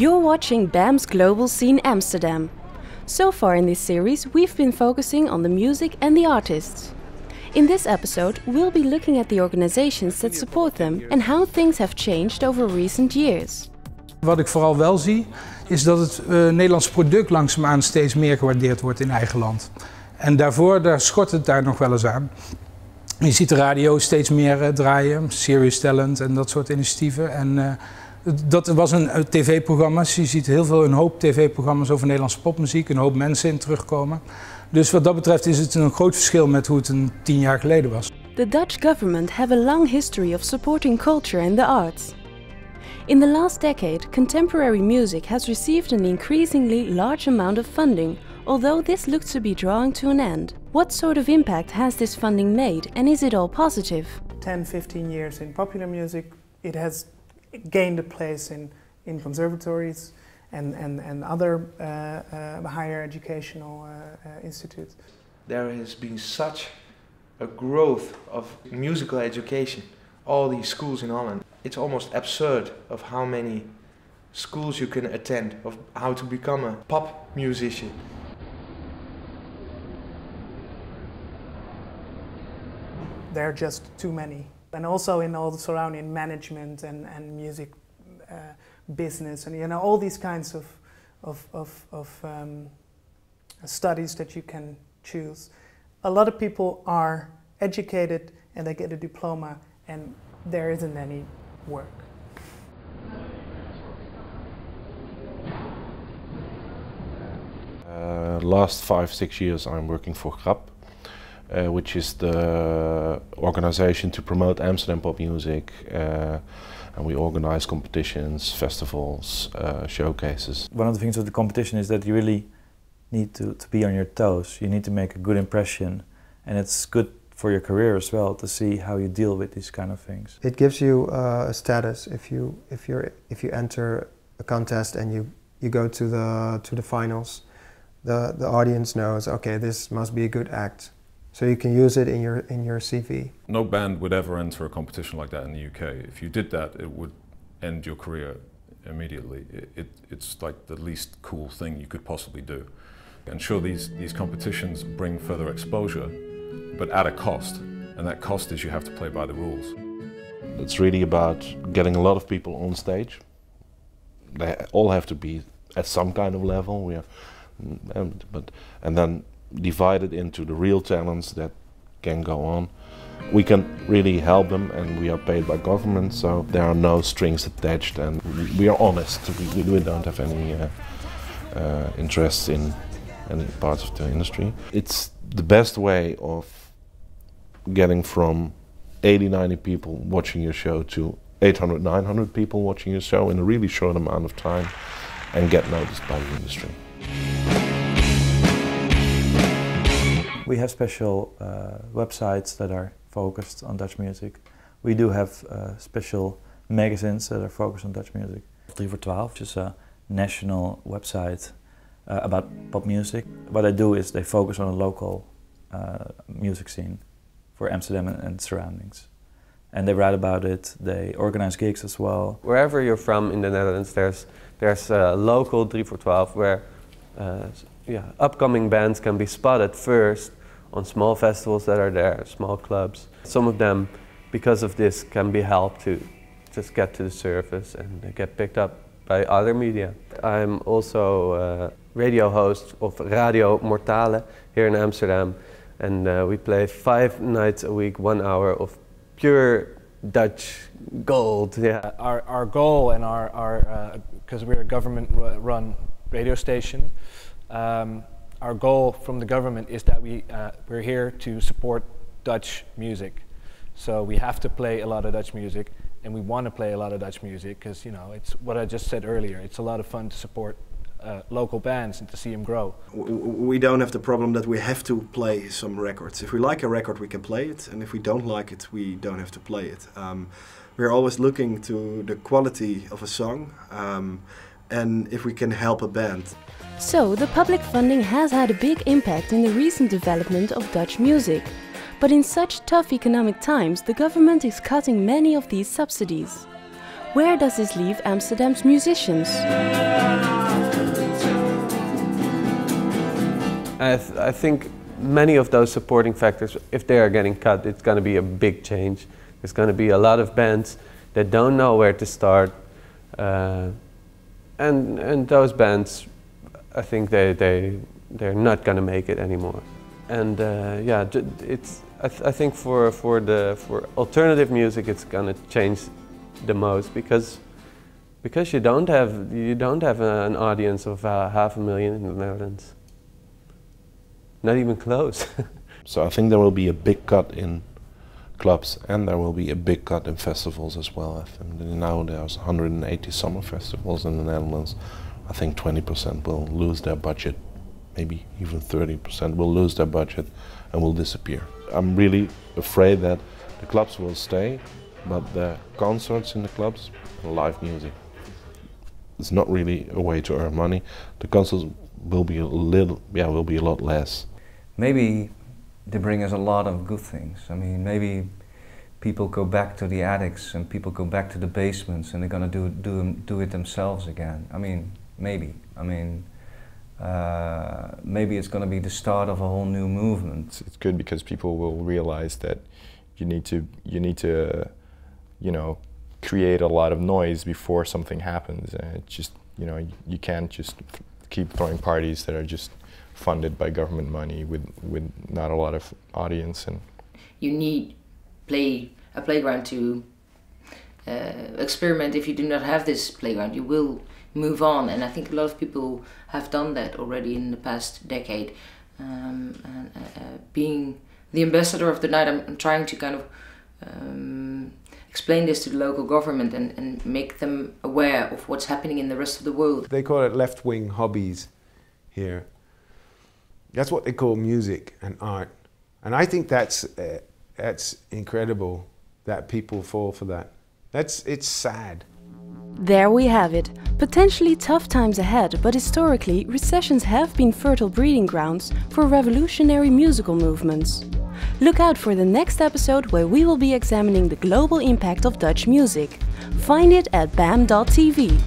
You're watching BAMM's Global Scene Amsterdam. So far in this series, we've been focusing on the music and the artists. In this episode, we'll be looking at the organizations that support them and how things have changed over recent years. Wat ik vooral wel zie, is dat het Nederlandse product langzaamaan steeds meer gewaardeerd wordt in eigen land. En daar schort het daar nog wel eens aan. Je ziet de radio steeds meer draaien, Serious Talent en dat soort initiatieven. En dat was een tv-programma's. Je ziet een hoop tv-programma's over Nederlandse popmuziek, een hoop mensen in terugkomen. Dus wat dat betreft is het een groot verschil met hoe het 10 jaar geleden was. The Dutch government have a long history of supporting culture and the arts. In the last decade, contemporary music has received an increasingly large amount of funding, although this looks to be drawing to an end. What sort of impact has this funding made, and is it all positive? 10, 15 years in popular music, it has gained a place in conservatories and other higher educational institutes. There has been such a growth of musical education, all these schools in Holland. It's almost absurd of how many schools you can attend, of how to become a pop musician. There are just too many. And also in all the surrounding management and music business and all these kinds of studies that you can choose. A lot of people are educated and they get a diploma and there isn't any work. Last 5-6 years I'm working for GRAP, which is the organization to promote Amsterdam pop music, and we organize competitions, festivals, showcases. One of the things with the competition is that you really need to be on your toes. You need to make a good impression, and it's good for your career as well to see how you deal with these kind of things. It gives you a status if you enter a contest and you go to the finals. The audience knows, okay, this must be a good act. So you can use it in your CV. No band would ever enter a competition like that in the UK. If you did that, it would end your career immediately. It's like the least cool thing you could possibly do. And sure, these competitions bring further exposure, but at a cost. And that cost is you have to play by the rules. It's really about getting a lot of people on stage. They all have to be at some kind of level. And then divided into the real talents that can go on. We can really help them, and we are paid by government, so there are no strings attached, and we are honest. We don't have any interest in any parts of the industry. It's the best way of getting from 80-90 people watching your show to 800-900 people watching your show in a really short amount of time and get noticed by the industry. We have special websites that are focused on Dutch music. We do have special magazines that are focused on Dutch music. 3 voor 12, which is a national website about pop music. What they do is they focus on a local music scene for Amsterdam and surroundings. And they write about it, they organize gigs as well. Wherever you're from in the Netherlands, there's a local 3 voor 12 where upcoming bands can be spotted first on small festivals that are there, small clubs. Some of them, because of this, can be helped to just get to the surface and get picked up by other media. I'm also a radio host of Radio Mortale here in Amsterdam, and we play 5 nights a week, 1 hour of pure Dutch gold. Yeah. Our goal and because we're a government-run radio station, our goal from the government is that we're here to support Dutch music. So we have to play a lot of Dutch music, and we want to play a lot of Dutch music because, it's what I just said earlier. It's a lot of fun to support local bands and to see them grow. We don't have the problem that we have to play some records. If we like a record, we can play it, and if we don't like it, we don't have to play it. We're always looking to the quality of a song, and if we can help a band. So, the public funding has had a big impact in the recent development of Dutch music. But in such tough economic times, the government is cutting many of these subsidies. Where does this leave Amsterdam's musicians? I think many of those supporting factors, if they are getting cut, it's going to be a big change. There's going to be a lot of bands that don't know where to start, and those bands, I think they're not going to make it anymore. And yeah, I think for alternative music, it's going to change the most because you don't have an audience of 500,000 in the Netherlands. Not even close. So I think there will be a big cut in clubs and there will be a big cut in festivals as well. I think now there's 180 summer festivals in the Netherlands. I think 20% will lose their budget, maybe even 30% will lose their budget and will disappear. I'm really afraid that the clubs will stay, but the concerts in the clubs and live music, it's not really a way to earn money. The concerts will be a lot less. Maybe they bring us a lot of good things. I mean, maybe people go back to the attics and people go back to the basements and they're going to do it themselves again. I mean, maybe. I mean, maybe it's going to be the start of a whole new movement. It's good because people will realize that you need to, you know, create a lot of noise before something happens. And it's just, you know, you can't just keep throwing parties that are just funded by government money with not a lot of audience. And you need a playground to experiment. If you do not have this playground, you will move on, and I think a lot of people have done that already in the past decade. Being the ambassador of the night, I'm trying to kind of explain this to the local government and make them aware of what's happening in the rest of the world. They call it left-wing hobbies here. That's what they call music and art. And I think that's incredible that people fall for that. It's sad. There we have it. Potentially tough times ahead, but historically, recessions have been fertile breeding grounds for revolutionary musical movements. Look out for the next episode where we will be examining the global impact of Dutch music. Find it at BAMM.TV.